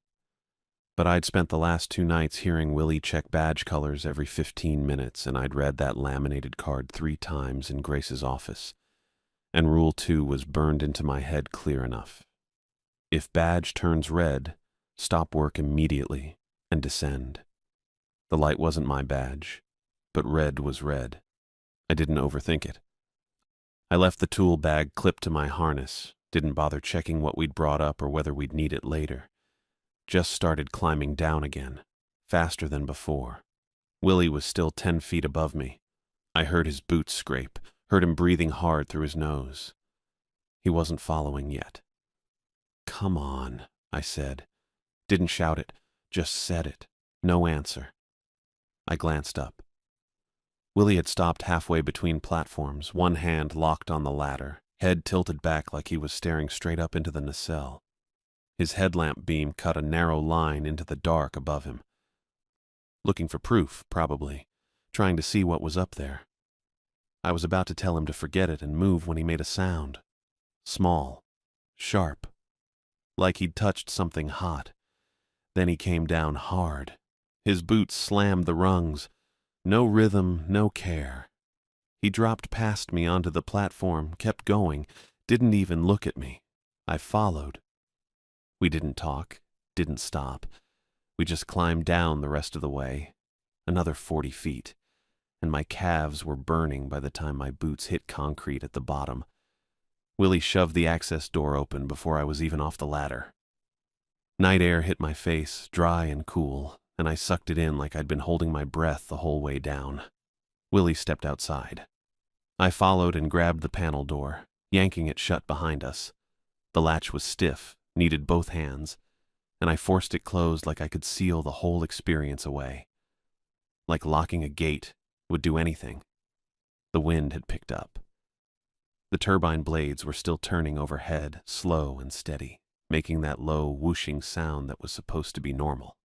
But I'd spent the last 2 nights hearing Willie check badge colors every 15 minutes, and I'd read that laminated card 3 times in Grace's office. And Rule 2 was burned into my head clear enough. If badge turns red, stop work immediately and descend. The light wasn't my badge, but red was red. I didn't overthink it. I left the tool bag clipped to my harness, didn't bother checking what we'd brought up or whether we'd need it later. Just started climbing down again, faster than before. Willie was still 10 feet above me. I heard his boots scrape, heard him breathing hard through his nose. He wasn't following yet. Come on, I said. Didn't shout it, just said it. No answer. I glanced up. Willie had stopped halfway between platforms, one hand locked on the ladder, head tilted back like he was staring straight up into the nacelle. His headlamp beam cut a narrow line into the dark above him. Looking for proof, probably, trying to see what was up there. I was about to tell him to forget it and move when he made a sound. Small, sharp, like he'd touched something hot. Then he came down hard. His boots slammed the rungs. No rhythm, no care. He dropped past me onto the platform, kept going, didn't even look at me. I followed. We didn't talk, didn't stop. We just climbed down the rest of the way. Another 40 feet. And my calves were burning by the time my boots hit concrete at the bottom. Willie shoved the access door open before I was even off the ladder. Night air hit my face, dry and cool, and I sucked it in like I'd been holding my breath the whole way down. Willie stepped outside. I followed and grabbed the panel door, yanking it shut behind us. The latch was stiff, needed both hands, and I forced it closed like I could seal the whole experience away. Like locking a gate would do anything. The wind had picked up. The turbine blades were still turning overhead, slow and steady, making that low, whooshing sound that was supposed to be normal.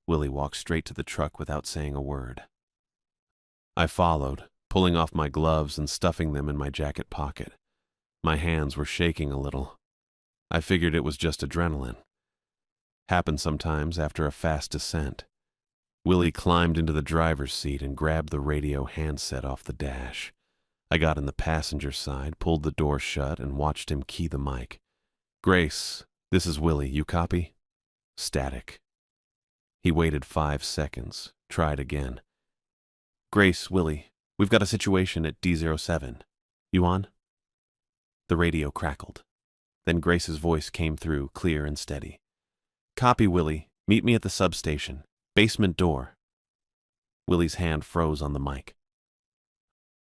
Willie walked straight to the truck without saying a word. I followed, pulling off my gloves and stuffing them in my jacket pocket. My hands were shaking a little. I figured it was just adrenaline. Happened sometimes after a fast descent. Willie climbed into the driver's seat and grabbed the radio handset off the dash. I got in the passenger side, pulled the door shut, and watched him key the mic. "Grace, this is Willie. You copy?" Static. He waited 5 seconds, tried again. "Grace, Willie, we've got a situation at D07. You on?" The radio crackled. Then Grace's voice came through, clear and steady. "Copy, Willie. Meet me at the substation. Basement door." Willie's hand froze on the mic.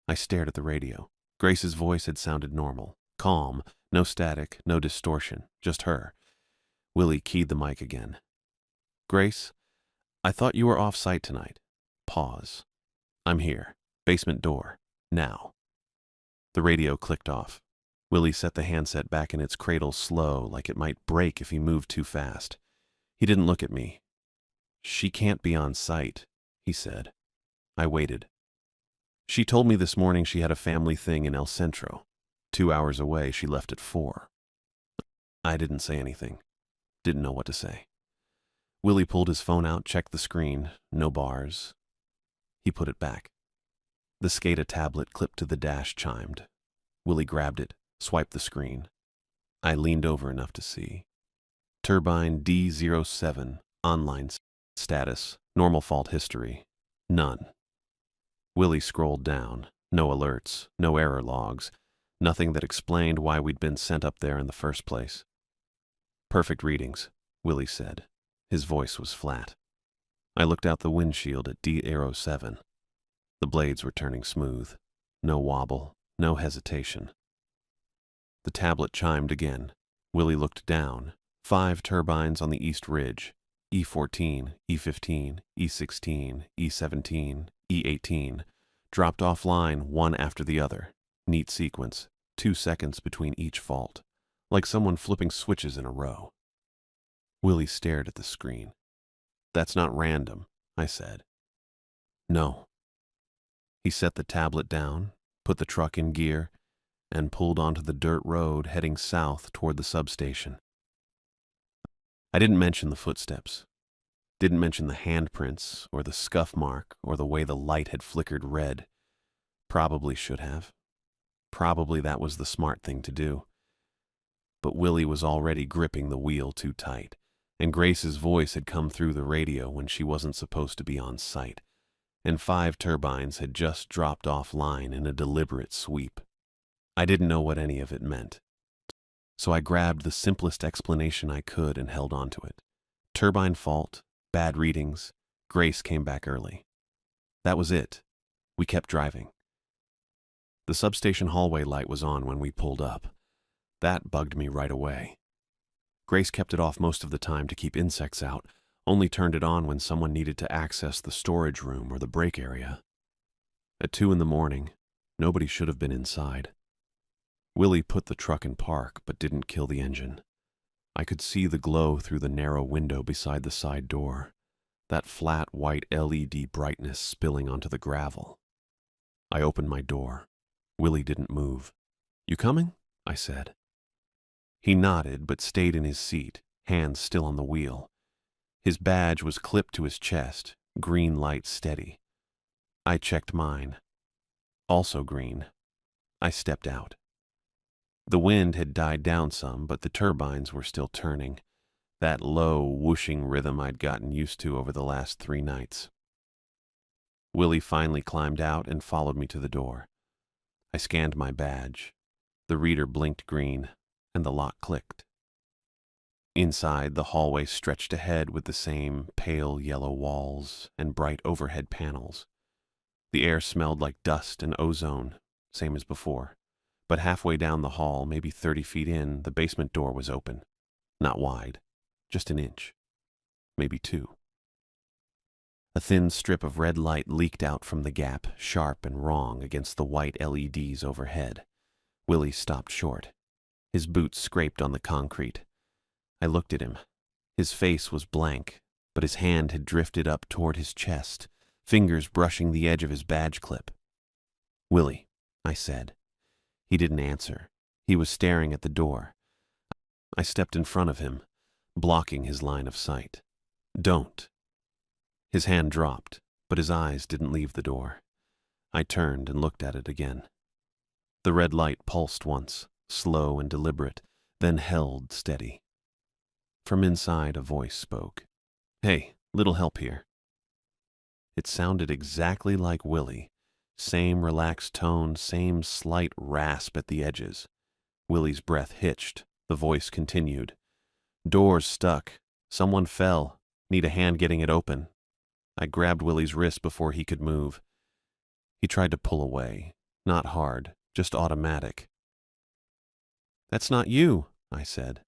I stared at the radio. Grace's voice had sounded normal, calm, no static, no distortion, just her. Willie keyed the mic again. Grace, I thought you were off-site tonight. Pause. I'm here. Basement door. Now. The radio clicked off. Willie set the handset back in its cradle slow, like it might break if he moved too fast. He didn't look at me. She can't be on site, he said. I waited. She told me this morning she had a family thing in El Centro. 2 hours away, she left at 4. I didn't say anything. Didn't know what to say. Willie pulled his phone out, checked the screen. No bars. He put it back. The SCADA tablet clipped to the dash chimed. Willie grabbed it, swiped the screen. I leaned over enough to see. Turbine D07, online status, normal fault history, none. Willie scrolled down. No alerts, no error logs, nothing that explained why we'd been sent up there in the first place. Perfect readings, Willie said. His voice was flat. I looked out the windshield at D07. The blades were turning smooth. No wobble, no hesitation. The tablet chimed again. Willie looked down. 5 turbines on the east ridge. E14, E15, E16, E17, E18. Dropped offline one after the other. Neat sequence. 2 seconds between each fault. Like someone flipping switches in a row. Willie stared at the screen. That's not random, I said. No. He set the tablet down, put the truck in gear, and pulled onto the dirt road heading south toward the substation. I didn't mention the footsteps. Didn't mention the handprints, or the scuff mark, or the way the light had flickered red. Probably should have. Probably that was the smart thing to do. But Willie was already gripping the wheel too tight, and Grace's voice had come through the radio when she wasn't supposed to be on site, and 5 turbines had just dropped offline in a deliberate sweep. I didn't know what any of it meant. So I grabbed the simplest explanation I could and held onto it. Turbine fault, bad readings, Grace came back early. That was it. We kept driving. The substation hallway light was on when we pulled up. That bugged me right away. Grace kept it off most of the time to keep insects out, only turned it on when someone needed to access the storage room or the break area. At 2 in the morning, nobody should have been inside. Willie put the truck in park, but didn't kill the engine. I could see the glow through the narrow window beside the side door, that flat white LED brightness spilling onto the gravel. I opened my door. Willie didn't move. You coming? I said. He nodded, but stayed in his seat, hands still on the wheel. His badge was clipped to his chest, green light steady. I checked mine. Also green. I stepped out. The wind had died down some, but the turbines were still turning, that low, whooshing rhythm I'd gotten used to over the last 3 nights. Willie finally climbed out and followed me to the door. I scanned my badge. The reader blinked green, and the lock clicked. Inside, the hallway stretched ahead with the same pale yellow walls and bright overhead panels. The air smelled like dust and ozone, same as before. But halfway down the hall, maybe 30 feet in, the basement door was open. Not wide, just an inch. Maybe 2. A thin strip of red light leaked out from the gap, sharp and wrong against the white LEDs overhead. Willie stopped short. His boots scraped on the concrete. I looked at him. His face was blank, but his hand had drifted up toward his chest, fingers brushing the edge of his badge clip. Willie, I said. He didn't answer. He was staring at the door. I stepped in front of him, blocking his line of sight. Don't. His hand dropped, but his eyes didn't leave the door. I turned and looked at it again. The red light pulsed once, slow and deliberate, then held steady. From inside, a voice spoke. Hey, little help here. It sounded exactly like Willie. Same relaxed tone, same slight rasp at the edges. Willie's breath hitched. The voice continued. Door's stuck. Someone fell. Need a hand getting it open. I grabbed Willie's wrist before he could move. He tried to pull away. Not hard, just automatic. "That's not you," I said.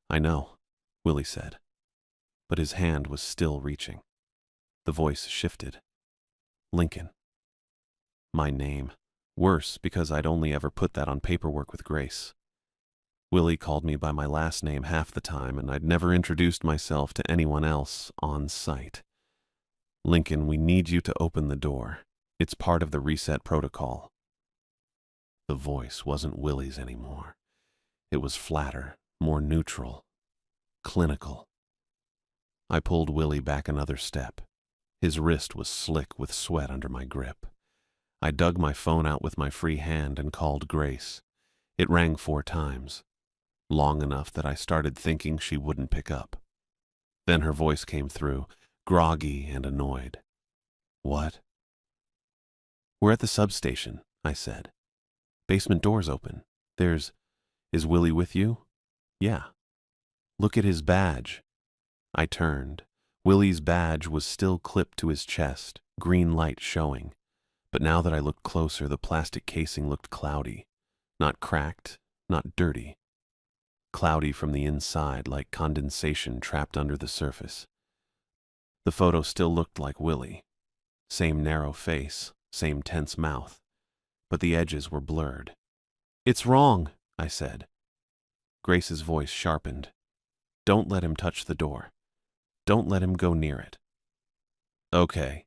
"I know," Willie said, but his hand was still reaching. The voice shifted. "Lincoln." My name. Worse, because I'd only ever put that on paperwork with Grace. Willie called me by my last name half the time, and I'd never introduced myself to anyone else on site. "Lincoln, we need you to open the door. It's part of the reset protocol." The voice wasn't Willie's anymore. It was flatter, more neutral, clinical. I pulled Willie back another step. His wrist was slick with sweat under my grip. I dug my phone out with my free hand and called Grace. It rang 4 times, long enough that I started thinking she wouldn't pick up. Then her voice came through, groggy and annoyed. "What?" "We're at the substation," I said. "Basement door's open. Is Willie with you?" "Yeah." "Look at his badge." I turned. Willie's badge was still clipped to his chest, green light showing. But now that I looked closer, the plastic casing looked cloudy. Not cracked, not dirty. Cloudy from the inside, like condensation trapped under the surface. The photo still looked like Willie. Same narrow face, same tense mouth. But the edges were blurred. "It's wrong," I said. Grace's voice sharpened. "Don't let him touch the door. Don't let him go near it." "Okay.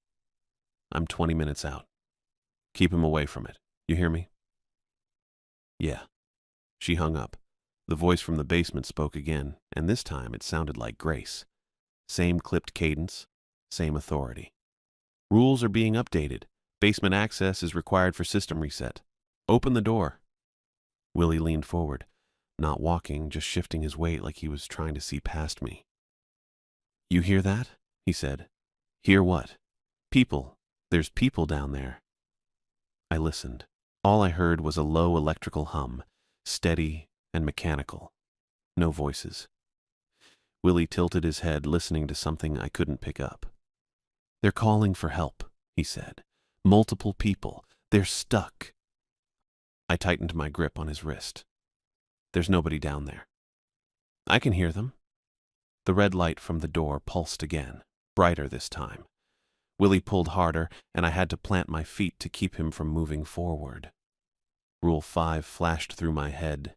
I'm 20 minutes out. Keep him away from it. You hear me?" "Yeah." She hung up. The voice from the basement spoke again, and this time it sounded like Grace. Same clipped cadence, same authority. "Rules are being updated. Basement access is required for system reset. Open the door." Willie leaned forward, not walking, just shifting his weight like he was trying to see past me. "You hear that?" he said. "Hear what?" "People. There's people down there." I listened. All I heard was a low electrical hum, steady and mechanical. No voices. Willie tilted his head, listening to something I couldn't pick up. "They're calling for help," he said. "Multiple people. They're stuck." I tightened my grip on his wrist. "There's nobody down there." "I can hear them." The red light from the door pulsed again, brighter this time. Willie pulled harder, and I had to plant my feet to keep him from moving forward. Rule 5 flashed through my head.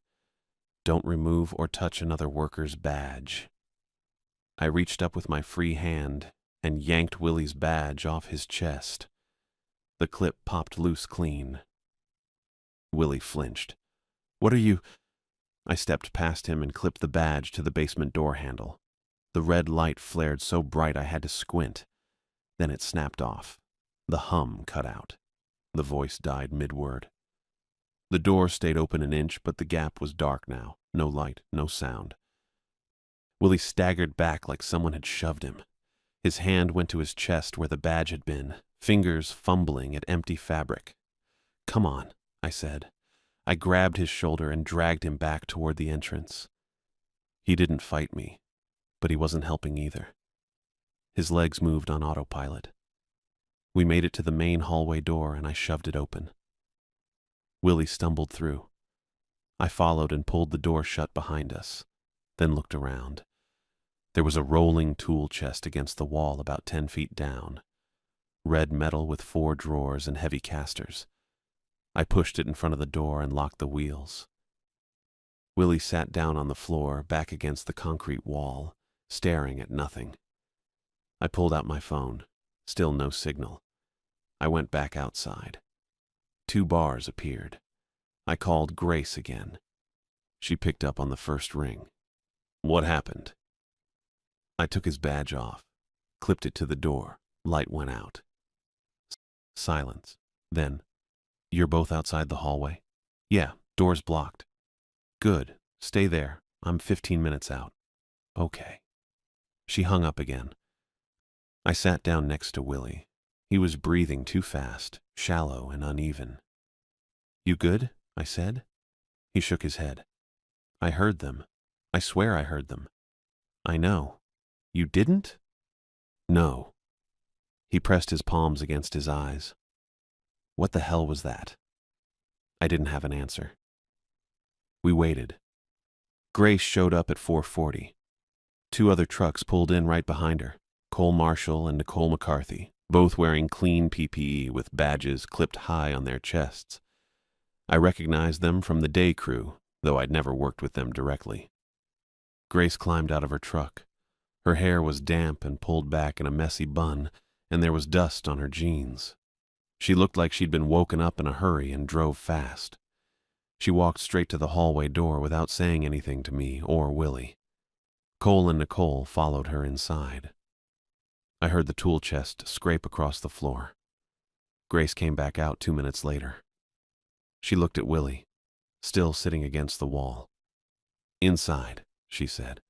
Don't remove or touch another worker's badge. I reached up with my free hand and yanked Willie's badge off his chest. The clip popped loose clean. Willie flinched. "What are you—" I stepped past him and clipped the badge to the basement door handle. The red light flared so bright I had to squint. Then it snapped off. The hum cut out. The voice died mid-word. The door stayed open an inch, but the gap was dark now. No light, no sound. Willie staggered back like someone had shoved him. His hand went to his chest where the badge had been, fingers fumbling at empty fabric. "Come on," I said. I grabbed his shoulder and dragged him back toward the entrance. He didn't fight me, but he wasn't helping either. His legs moved on autopilot. We made it to the main hallway door, and I shoved it open. Willie stumbled through. I followed and pulled the door shut behind us, then looked around. There was a rolling tool chest against the wall about 10 feet down. Red metal with 4 drawers and heavy casters. I pushed it in front of the door and locked the wheels. Willie sat down on the floor, back against the concrete wall, staring at nothing. I pulled out my phone. Still no signal. I went back outside. 2 bars appeared. I called Grace again. She picked up on the first ring. "What happened?" I took his badge off, clipped it to the door. Light went out. Silence. Then, "You're both outside the hallway?" "Yeah, door's blocked." "Good. Stay there. I'm 15 minutes out." "Okay." She hung up again. I sat down next to Willie. He was breathing too fast, shallow and uneven. "You good?" I said. He shook his head. "I heard them. I swear I heard them." "I know. You didn't?" "No." He pressed his palms against his eyes. What the hell was that? I didn't have an answer. We waited. Grace showed up at 4:40. Two other trucks pulled in right behind her, Cole Marshall and Nicole McCarthy, both wearing clean PPE with badges clipped high on their chests. I recognized them from the day crew, though I'd never worked with them directly. Grace climbed out of her truck. Her hair was damp and pulled back in a messy bun, and there was dust on her jeans. She looked like she'd been woken up in a hurry and drove fast. She walked straight to the hallway door without saying anything to me or Willie. Cole and Nicole followed her inside. I heard the tool chest scrape across the floor. Grace came back out 2 minutes later. She looked at Willie, still sitting against the wall. "Inside," she said.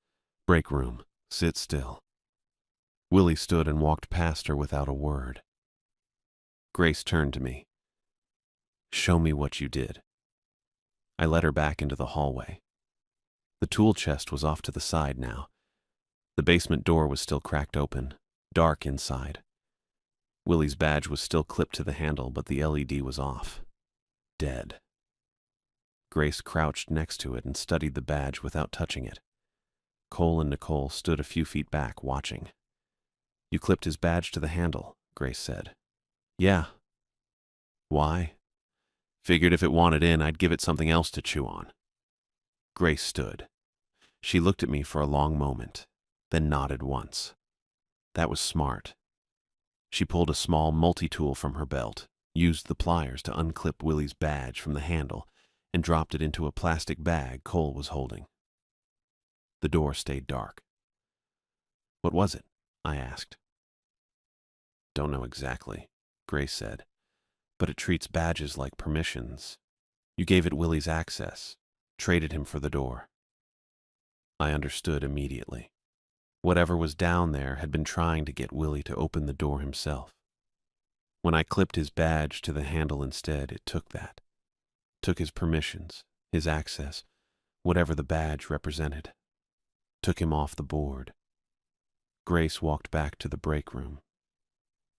"Break room. Sit still." Willie stood and walked past her without a word. Grace turned to me. "Show me what you did." I led her back into the hallway. The tool chest was off to the side now. The basement door was still cracked open, dark inside. Willie's badge was still clipped to the handle, but the LED was off. Dead. Grace crouched next to it and studied the badge without touching it. Cole and Nicole stood a few feet back, watching. "You clipped his badge to the handle," Grace said. "Yeah." "Why?" "Figured if it wanted in, I'd give it something else to chew on." Grace stood. She looked at me for a long moment, then nodded once. That was smart. She pulled a small multi-tool from her belt, used the pliers to unclip Willie's badge from the handle, and dropped it into a plastic bag Cole was holding. The door stayed dark. "What was it?" I asked. "Don't know exactly," Grace said, "but it treats badges like permissions. You gave it Willie's access, traded him for the door." I understood immediately. Whatever was down there had been trying to get Willie to open the door himself. When I clipped his badge to the handle instead, it took that. Took his permissions, his access, whatever the badge represented. Took him off the board. Grace walked back to the break room.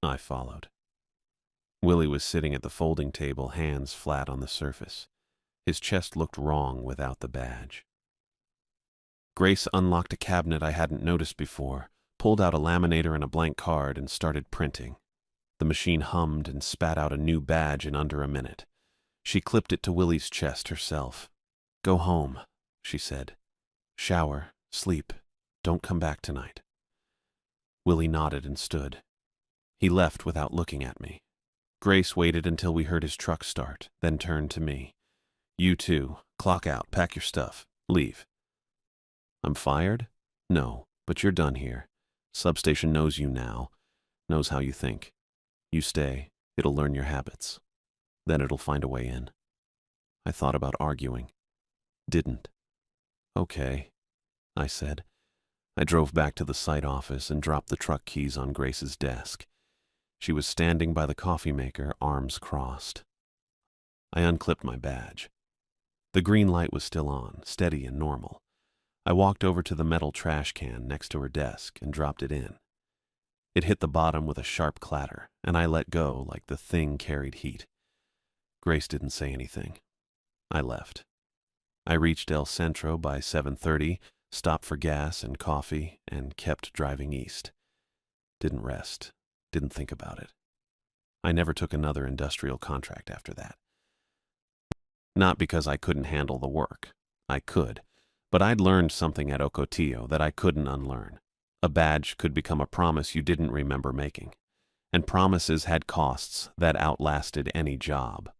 I followed. Willie was sitting at the folding table, hands flat on the surface. His chest looked wrong without the badge. Grace unlocked a cabinet I hadn't noticed before, pulled out a laminator and a blank card, and started printing. The machine hummed and spat out a new badge in under a minute. She clipped it to Willie's chest herself. "Go home," she said. "Shower, sleep, don't come back tonight." Willie nodded and stood. He left without looking at me. Grace waited until we heard his truck start, then turned to me. "You too. Clock out, pack your stuff, leave." "I'm fired?" "No, but you're done here. Substation knows you now, knows how you think. You stay, it'll learn your habits. Then it'll find a way in." I thought about arguing. Didn't. "Okay," I said. I drove back to the site office and dropped the truck keys on Grace's desk. She was standing by the coffee maker, arms crossed. I unclipped my badge. The green light was still on, steady and normal. I walked over to the metal trash can next to her desk and dropped it in. It hit the bottom with a sharp clatter, and I let go like the thing carried heat. Grace didn't say anything. I left. I reached El Centro by 7:30, stopped for gas and coffee, and kept driving east. Didn't rest, didn't think about it. I never took another industrial contract after that. Not because I couldn't handle the work. I could. But I'd learned something at Ocotillo that I couldn't unlearn. A badge could become a promise you didn't remember making. And promises had costs that outlasted any job.